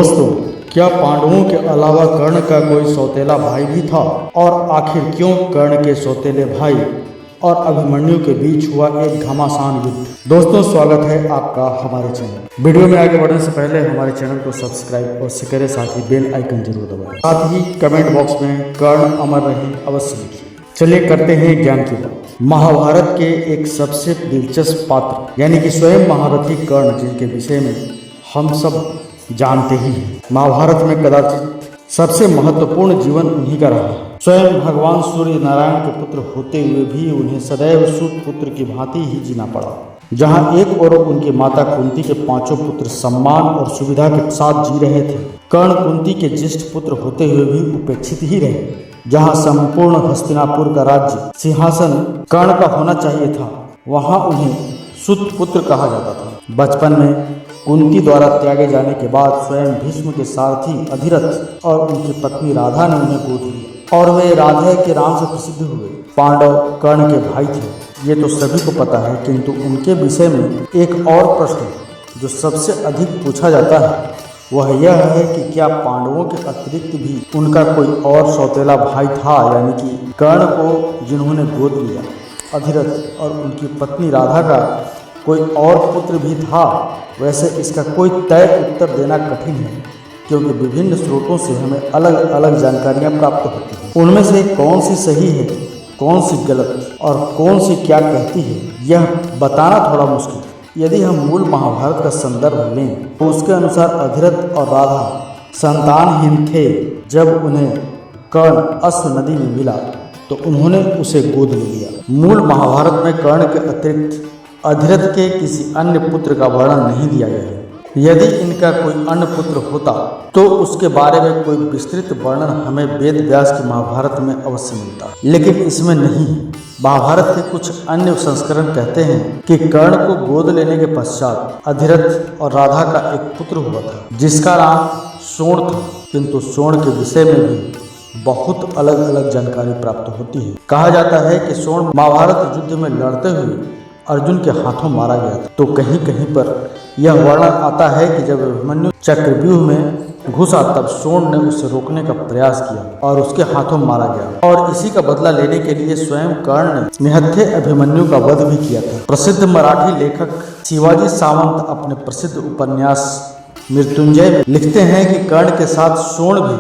दोस्तों, क्या पांडवों के अलावा कर्ण का कोई सौतेला भाई भी था? और आखिर क्यों कर्ण के सौतेले भाई और अभिमन्यु के बीच हुआ एक घमासान युद्ध? दोस्तों, स्वागत है आपका हमारे चैनल। वीडियो में आगे बढ़ने से पहले हमारे चैनल को सब्सक्राइब और शेयर, साथ ही बेल आइकन जरूर दबाएं। साथ ही कमेंट बॉक्स में कर्ण अमर रहे अवश्य लिखिए। चलिए करते हैं ज्ञान की बात। महाभारत के एक सबसे दिलचस्प पात्र यानी कि स्वयं महारथी कर्ण, जिनके विषय में हम सब जानते ही हैं। महाभारत में कदाचित सबसे महत्वपूर्ण जीवन उन्हीं का रहा। स्वयं भगवान सूर्य नारायण के पुत्र होते हुए भी उन्हें सदैव सूत पुत्र की भांति ही जीना पड़ा। जहां एक ओर उनकी माता कुंती के पांचों पुत्र सम्मान और सुविधा के साथ जी रहे थे, कर्ण कुंती के ज्येष्ठ पुत्र होते हुए भी उपेक्षित ही रहे। जहां संपूर्ण हस्तिनापुर का राज्य सिंहासन कर्ण का होना चाहिए था, वहां उन्हें सूत पुत्र कहा जाता था। बचपन में कुंती द्वारा त्यागे जाने के बाद स्वयं भीष्म के सारथी अधिरथ और उनकी पत्नी राधा ने उन्हें गोद लिया और वे राधा के नाम से प्रसिद्ध हुए। पांडव कर्ण के भाई थे, ये तो सभी को पता है, किंतु उनके विषय में एक और प्रश्न जो सबसे अधिक पूछा जाता है वह यह है कि क्या पांडवों के अतिरिक्त भी उनका कोई और सौतेला भाई था, यानी कि कर्ण को जिन्होंने गोद लिया, अधिरथ और उनकी पत्नी राधा का कोई और पुत्र भी था? वैसे इसका कोई तय उत्तर देना कठिन है, क्योंकि विभिन्न स्रोतों से हमें अलग अलग जानकारियां प्राप्त होती हैं। उनमें से कौन सी सही है, कौन सी गलत और कौन सी क्या कहती है, यह बताना थोड़ा मुश्किल है। यदि हम मूल महाभारत का संदर्भ लें तो उसके अनुसार अधिरथ और राधा संतानहीन थे। जब उन्हें कर्ण अश्व नदी में मिला तो उन्होंने उसे गोद ले लिया। मूल महाभारत में कर्ण के अतिरिक्त अधिरथ के किसी अन्य पुत्र का वर्णन नहीं दिया गया है। यदि इनका कोई अन्य पुत्र होता तो उसके बारे में कोई विस्तृत वर्णन हमें वेद व्यास की महाभारत में अवश्य मिलता, लेकिन इसमें नहीं है। महाभारत के कुछ अन्य संस्करण कहते हैं कि कर्ण को गोद लेने के पश्चात अधिरथ और राधा का एक पुत्र हुआ था, जिसका नाम सोण था, किंतु सोण के विषय में भी बहुत अलग अलग जानकारी प्राप्त होती है। कहा जाता है कि सोण महाभारत युद्ध में लड़ते हुए अर्जुन के हाथों मारा गया था। तो कहीं कहीं पर यह वर्णन आता है कि जब अभिमन्यु चक्रव्यूह में घुसा तब सोण ने उसे रोकने का प्रयास किया और उसके हाथों मारा गया, और इसी का बदला लेने के लिए स्वयं कर्ण ने निहत्थे अभिमन्यु का वध भी किया था। प्रसिद्ध मराठी लेखक शिवाजी सावंत अपने प्रसिद्ध उपन्यास मृत्युंजय में लिखते हैं कि कर्ण के साथ सोण भी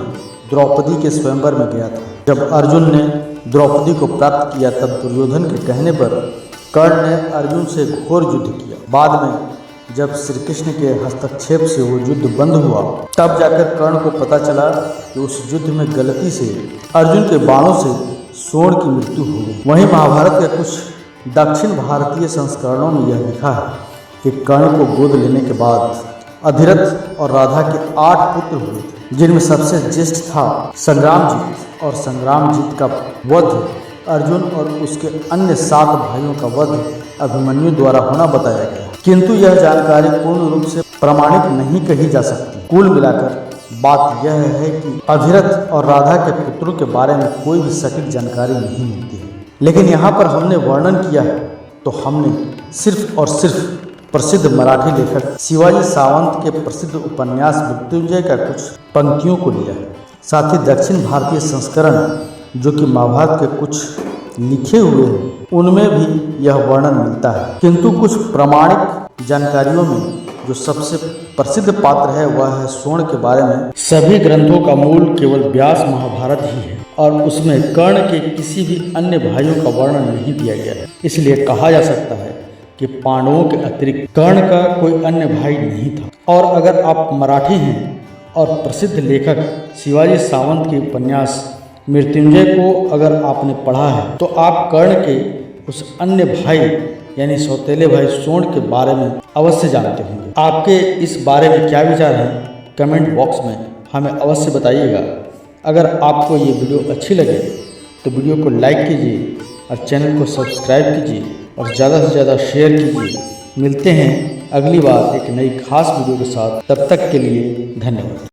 द्रौपदी के स्वयंवर में गया था। जब अर्जुन ने द्रौपदी को प्राप्त किया तब दुर्योधन के कहने पर कर्ण ने अर्जुन से घोर युद्ध किया। बाद में जब श्री कृष्ण के हस्तक्षेप से वो युद्ध बंद हुआ, तब जाकर कर्ण को पता चला कि उस युद्ध में गलती से अर्जुन के बाणों से सोण की मृत्यु हो गई। वहीं महाभारत के कुछ दक्षिण भारतीय संस्करणों में यह लिखा है कि कर्ण को गोद लेने के बाद अधिरथ और राधा के 8 पुत्र हुए थे, जिनमें सबसे ज्येष्ठ था संग्रामजीत, और संग्रामजीत का वध अर्जुन और उसके अन्य 7 भाइयों का वध अभिमन्यु द्वारा होना बताया गया, किंतु यह जानकारी पूर्ण रूप से प्रमाणित नहीं कही जा सकती। कुल मिलाकर बात यह है कि अधिरथ और राधा के पुत्रों के बारे में कोई भी सटीक जानकारी नहीं मिलती है। लेकिन यहाँ पर हमने वर्णन किया है तो हमने सिर्फ और सिर्फ प्रसिद्ध मराठी लेखक शिवाजी सावंत के प्रसिद्ध उपन्यास मृत्युंजय का कुछ पंक्तियों को लिया है। साथ ही दक्षिण भारतीय संस्करण जो कि महाभारत के कुछ लिखे हुए हैं उनमें भी यह वर्णन मिलता है, किंतु कुछ प्रामाणिक जानकारियों में जो सबसे प्रसिद्ध पात्र है वह है सोण के बारे में। सभी ग्रंथों का मूल केवल व्यास महाभारत ही है और उसमें कर्ण के किसी भी अन्य भाइयों का वर्णन नहीं दिया गया है। इसलिए कहा जा सकता है कि पांडवों के अतिरिक्त कर्ण का कोई अन्य भाई नहीं था। और अगर आप मराठी हैं और प्रसिद्ध लेखक शिवाजी सावंत के उपन्यास मृत्युंजय को अगर आपने पढ़ा है तो आप कर्ण के उस अन्य भाई यानी सौतेले भाई सोण के बारे में अवश्य जानते होंगे। आपके इस बारे में क्या विचार हैं, कमेंट बॉक्स में हमें अवश्य बताइएगा। अगर आपको ये वीडियो अच्छी लगे तो वीडियो को लाइक कीजिए और चैनल को सब्सक्राइब कीजिए और ज़्यादा से ज़्यादा शेयर कीजिए। मिलते हैं अगली बार एक नई खास वीडियो के साथ, तब तक के लिए धन्यवाद।